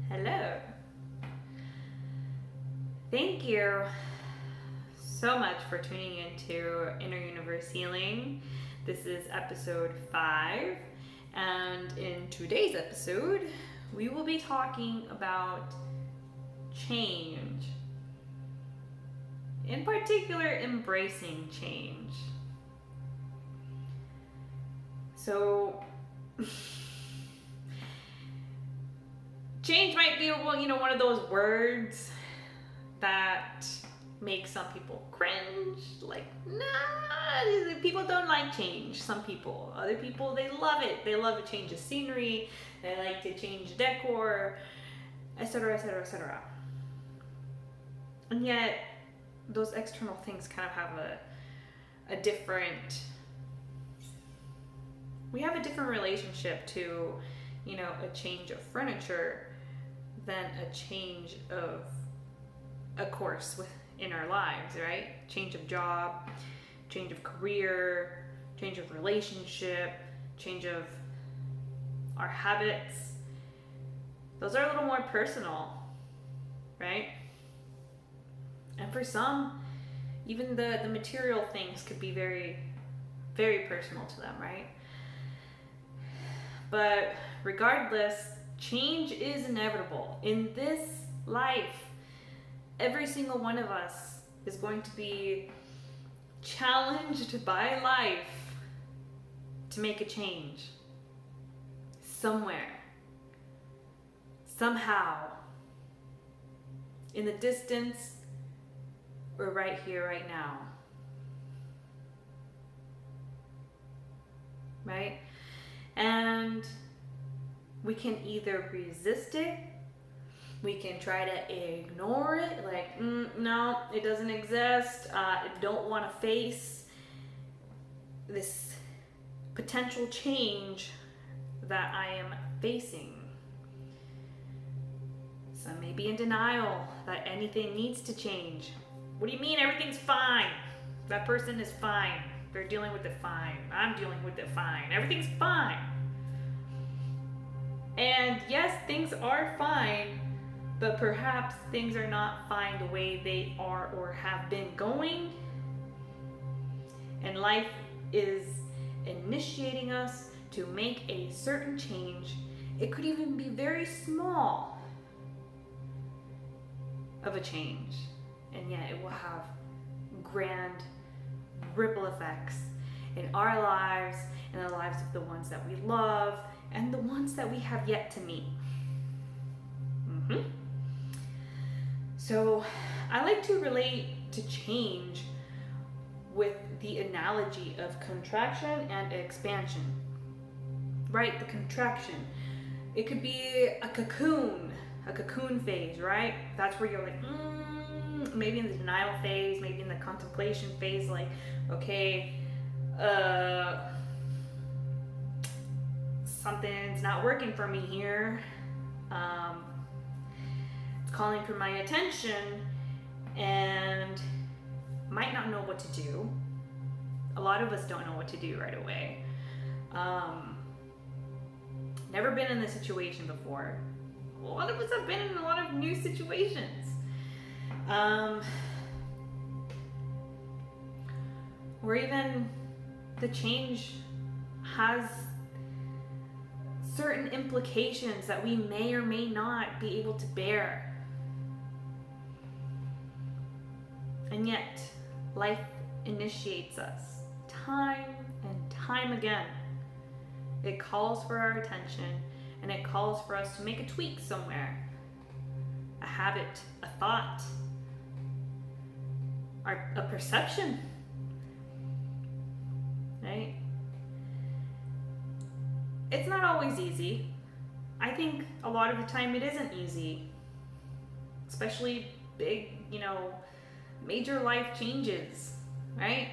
Hello. Thank you so much for tuning into Inner Universe Healing. This is episode 5, and in today's episode, we will be talking about change. In particular, embracing change. So, change might be, one of those words that make some people cringe. Like, nah, people don't like change. Some people. Other people, they love it. They love a change of scenery. They like to change decor, etc., etc., etc. And yet, those external things kind of have a different... We have a different relationship to, a change of furniture than a change of a course in our lives, right? Change of job, change of career, change of relationship, change of our habits. Those are a little more personal, right? And for some, even the material things could be very, very personal to them, right? But regardless, change is inevitable. In this life, every single one of us is going to be challenged by life to make a change. Somewhere. Somehow. In the distance, or right here, right now. Right? And we can either resist it, we can try to ignore it, like, no, it doesn't exist, I don't want to face this potential change that I am facing. Some may be in denial that anything needs to change. What do you mean everything's fine? That person is fine. They're dealing with it fine. I'm dealing with it fine. Everything's fine. And yes, things are fine, but perhaps things are not fine the way they are or have been going. And life is initiating us to make a certain change. It could even be very small of a change. And yet it will have grand ripple effects in our lives, in the lives of the ones that we love, and the ones that we have yet to meet. So I like to relate to change with the analogy of contraction and expansion. Right? The contraction. It could be a cocoon phase, right? That's where you're like, maybe in the denial phase, maybe in the contemplation phase, like, okay, something's not working for me here. It's calling for my attention, and might not know what to do. A lot of us don't know what to do right away. Never been in this situation before. A lot of us have been in a lot of new situations. Or even the change has certain implications that we may or may not be able to bear. And yet, life initiates us time and time again. It calls for our attention, and it calls for us to make a tweak somewhere. A habit, a thought, a perception, right? It's not always easy. I think a lot of the time it isn't easy, especially big, major life changes, right?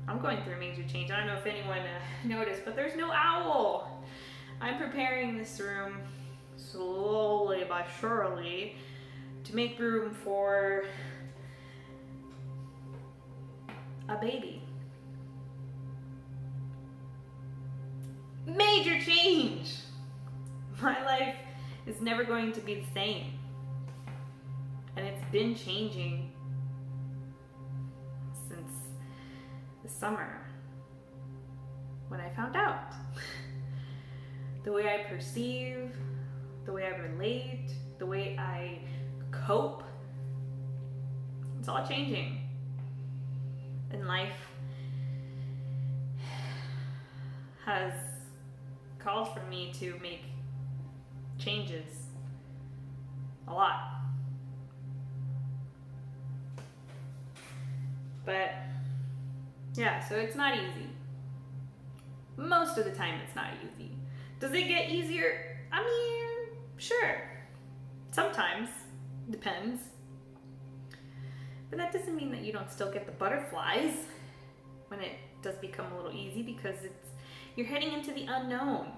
I'm going through a major change. I don't know if anyone noticed, but there's no owl. I'm preparing this room slowly but surely to make room for a baby. Major change. My life is never going to be the same. And it's been changing since the summer when I found out. The way I perceive, the way I relate, the way I cope, it's all changing. And life has called for me to make changes a lot. But yeah, so it's not easy. Most of the time it's not easy. Does it get easier? I mean, sure. Sometimes. Depends. But that doesn't mean that you don't still get the butterflies when it does become a little easy, because you're heading into the unknown.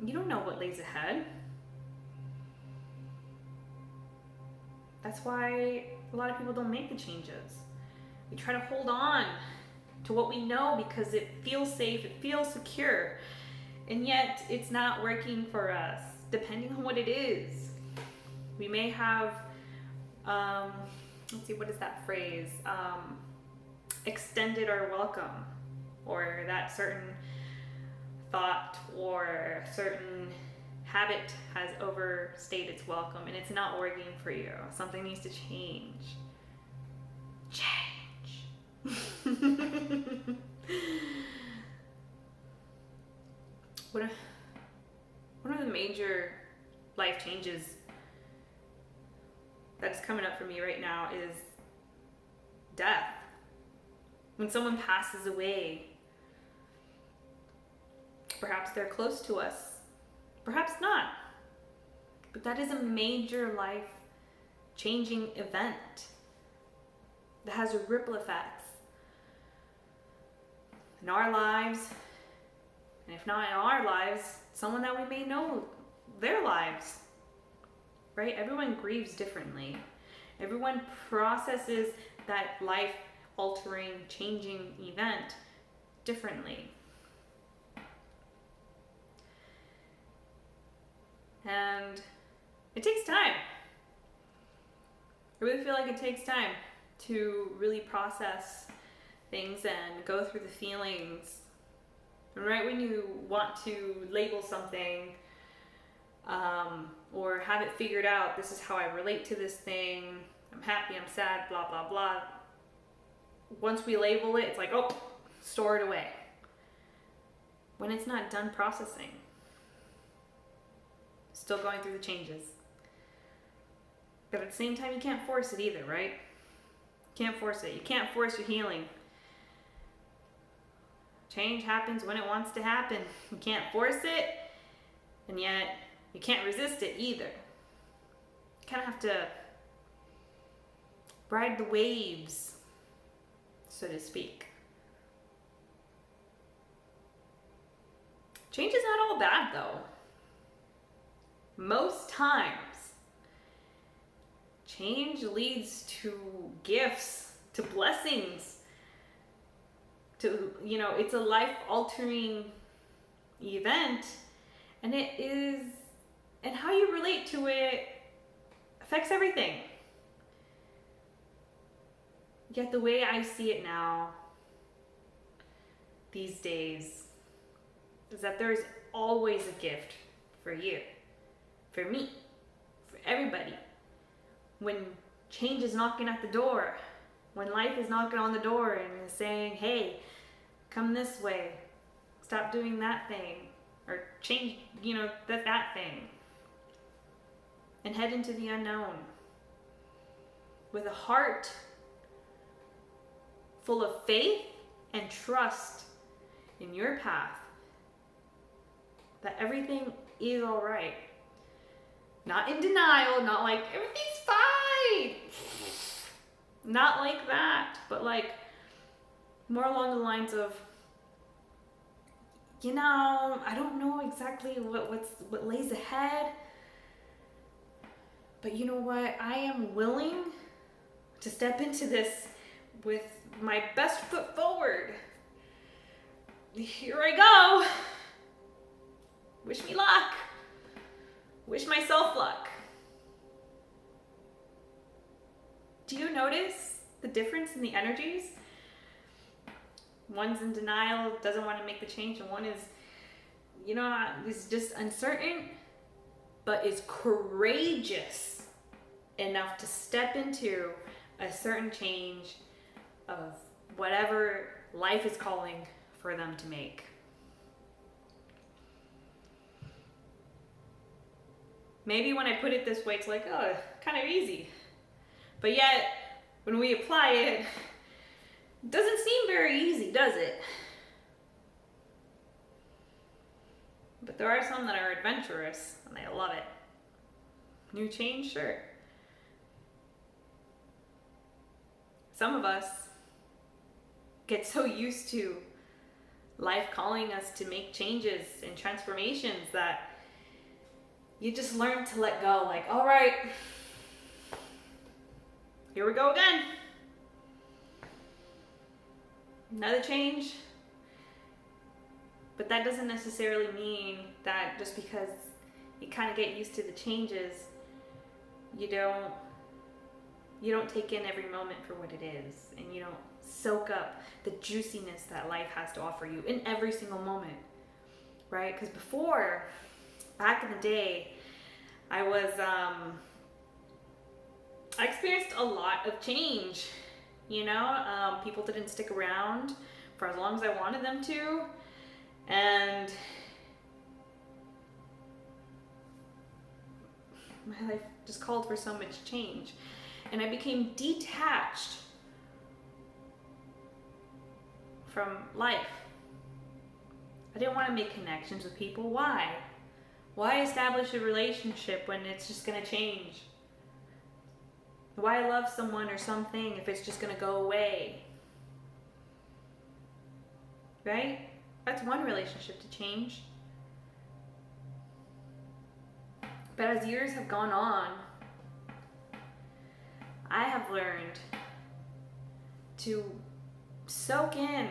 You don't know what lays ahead. That's why a lot of people don't make the changes. We try to hold on to what we know because it feels safe, it feels secure, and yet it's not working for us, depending on what it is. We may have, let's see, what is that phrase? Extended our welcome, or that certain thought or certain habit has overstayed its welcome and it's not working for you. Something needs to change. One of the major life changes that's coming up for me right now is death. When someone passes away, perhaps they're close to us, perhaps not. But that is a major life changing event that has ripple effects in our lives, and if not in our lives, someone that we may know, their lives, right? Everyone grieves differently. Everyone processes that life-altering, changing event differently. And it takes time. I really feel like it takes time to really process things and go through the feelings. And right when you want to label something, or have it figured out, this is how I relate to this thing, I'm happy, I'm sad, blah, blah, blah. Once we label it, it's like, oh, store it away. When it's not done processing. Still going through the changes. But at the same time, you can't force it either, right? Can't force it. You can't force your healing. Change happens when it wants to happen. You can't force it, and yet you can't resist it either. You kind of have to ride the waves, so to speak. Change is not all bad, though. Most times, change leads to gifts, to blessings, to, it's a life-altering event, and and how you relate to it affects everything. Yet the way I see it now, these days, is that there's always a gift for you, for me, for everybody. When change is knocking at the door, when life is knocking on the door and is saying, hey, come this way, stop doing that thing, or change, that thing, and head into the unknown with a heart full of faith and trust in your path, that everything is all right. Not in denial, not like everything's fine. Not like that, but like more along the lines of, I don't know exactly what lays ahead, but you know what? I am willing to step into this with my best foot forward. Here I go. Wish me luck. Wish myself luck. Do you notice the difference in the energies? One's in denial, doesn't want to make the change, and one is, is just uncertain, but is courageous enough to step into a certain change of whatever life is calling for them to make. Maybe when I put it this way, it's like, oh, kind of easy. But yet, when we apply it, it doesn't seem very easy, does it? But there are some that are adventurous, and they love it. New change, sure. Some of us get so used to life calling us to make changes and transformations that you just learn to let go. Like, all right, here we go again. Another change. But that doesn't necessarily mean that just because you kind of get used to the changes, you don't take in every moment for what it is, and you don't soak up the juiciness that life has to offer you in every single moment, right? Because before, back in the day, I experienced a lot of change. People didn't stick around for as long as I wanted them to, and my life just called for so much change, and I became detached from life. I didn't want to make connections with people. Why establish a relationship when it's just going to change? Why love someone or something if it's just going to go away? Right? That's one relationship to change. But as years have gone on, I have learned to soak in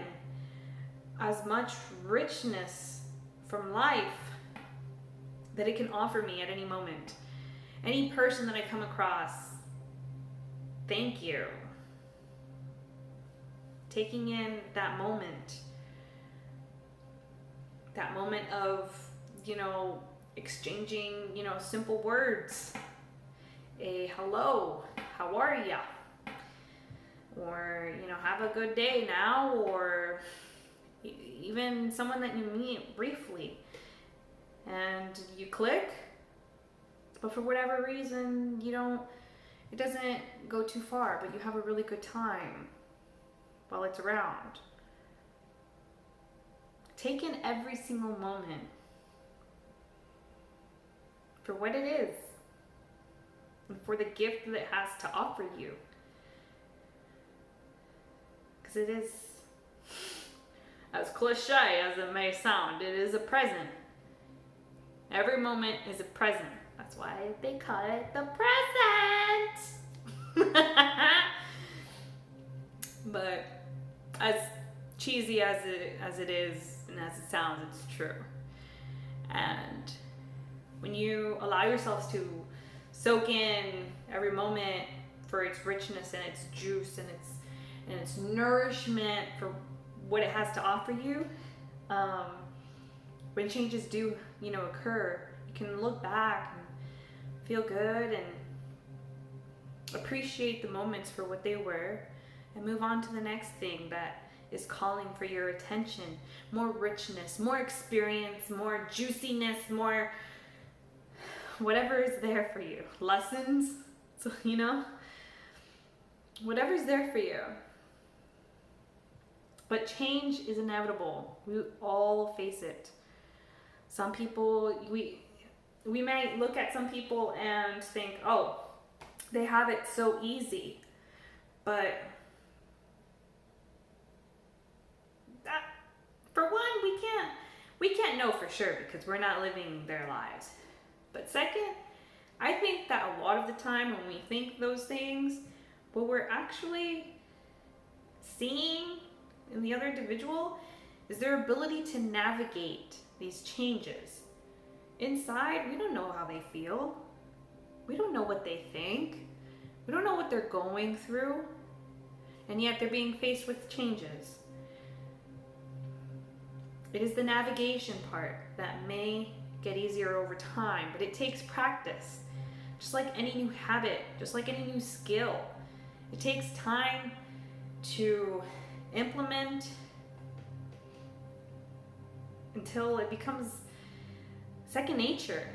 as much richness from life that it can offer me at any moment. Any person that I come across, thank you. Taking in that moment of, exchanging, simple words. A hello, how are ya? Or, have a good day now, or even someone that you meet briefly and you click, but for whatever reason, it doesn't go too far, but you have a really good time while it's around. Take in every single moment for what it is and for the gift that it has to offer you. Because it is, as cliche as it may sound, it is a present. Every moment is a present. That's why they call it the present. But as cheesy as it is and as it sounds, it's true. And when you allow yourselves to soak in every moment for its richness and its juice and its nourishment for what it has to offer you, when changes do occur, you can look back and feel good and appreciate the moments for what they were and move on to the next thing that is calling for your attention. More richness, more experience, more juiciness, more whatever is there for you. Lessons, so whatever's there for you. But change is inevitable. We all face it. Some people, we might look at some people and think, oh, they have it so easy. But for one, we can't know for sure because we're not living their lives. But second, I think that a lot of the time when we think those things, what we're actually seeing in the other individual is their ability to navigate these changes inside, we don't know how they feel. We don't know what they think. We don't know what they're going through. And yet they're being faced with changes. It is the navigation part that may get easier over time, but it takes practice. Just like any new habit, just like any new skill. It takes time to implement until it becomes second nature.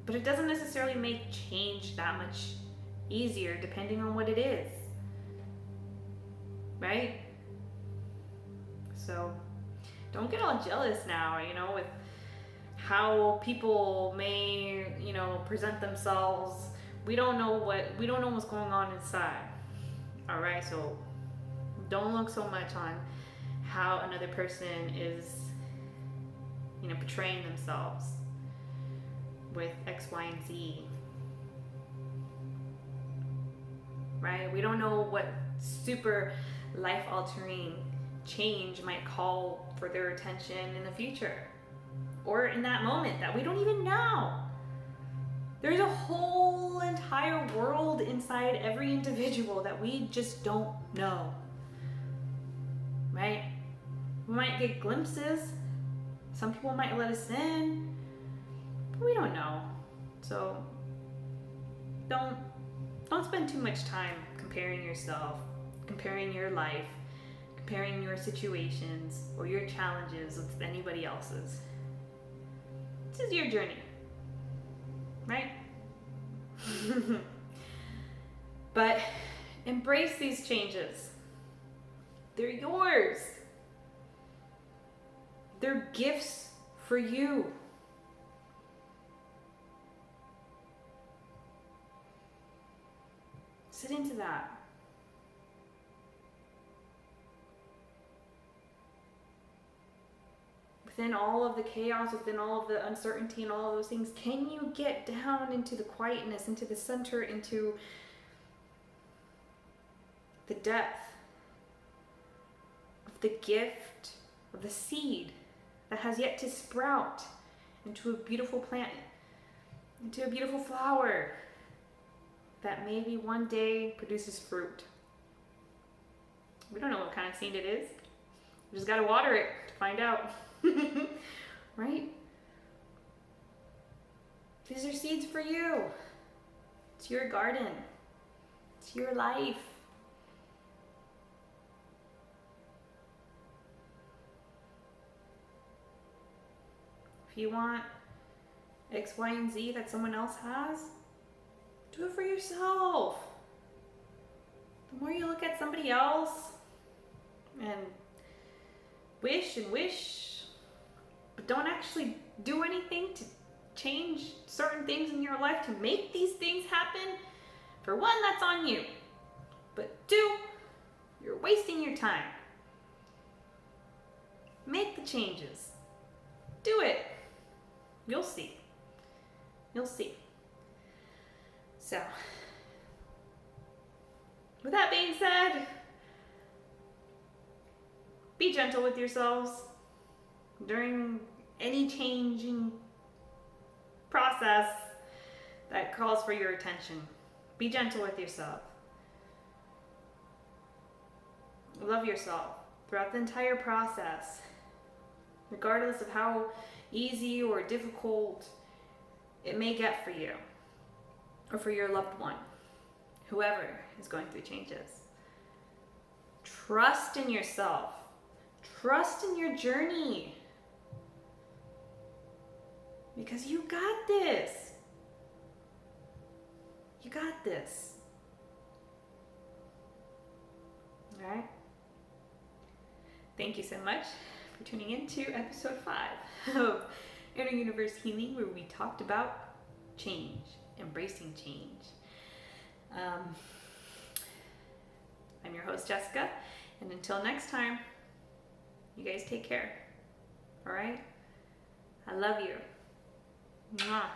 But it doesn't necessarily make change that much easier depending on what it is. Right? So don't get all jealous now, with how people may, present themselves. We don't know what's going on inside. All right, so don't look so much on how another person is, portraying themselves with X, Y, and Z. Right? We don't know what super life-altering change might call for their attention in the future or in that moment that we don't even know. There's a whole entire world inside every individual that we just don't know. Right? We might get glimpses. Some people might let us in, but we don't know. So don't spend too much time comparing yourself, comparing your life, comparing your situations or your challenges with anybody else's. This is your journey, right? But embrace these changes. They're yours. They're gifts for you. Sit into that. Within all of the chaos, within all of the uncertainty and all of those things, can you get down into the quietness, into the center, into the depth of the gift, of the seed that has yet to sprout into a beautiful plant, into a beautiful flower that maybe one day produces fruit? We don't know what kind of seed it is. We just gotta water it to find out. Right? These are seeds for you. It's your garden. It's your life. If you want X, Y, and Z that someone else has, do it for yourself. The more you look at somebody else and wish, but don't actually do anything to change certain things in your life to make these things happen, for one, that's on you. But two, you're wasting your time. Make the changes. Do it. You'll see. You'll see. So, with that being said, be gentle with yourselves during any changing process that calls for your attention. Be gentle with yourself. Love yourself throughout the entire process, regardless of how easy or difficult it may get for you or for your loved one, whoever is going through changes. Trust in yourself. Trust in your journey. Because you got this. You got this. All right? Thank you so much for tuning in to episode 5 of Inner Universe Healing, where we talked about change, embracing change. I'm your host, Jessica, and until next time, you guys take care. All right? I love you. Mwah.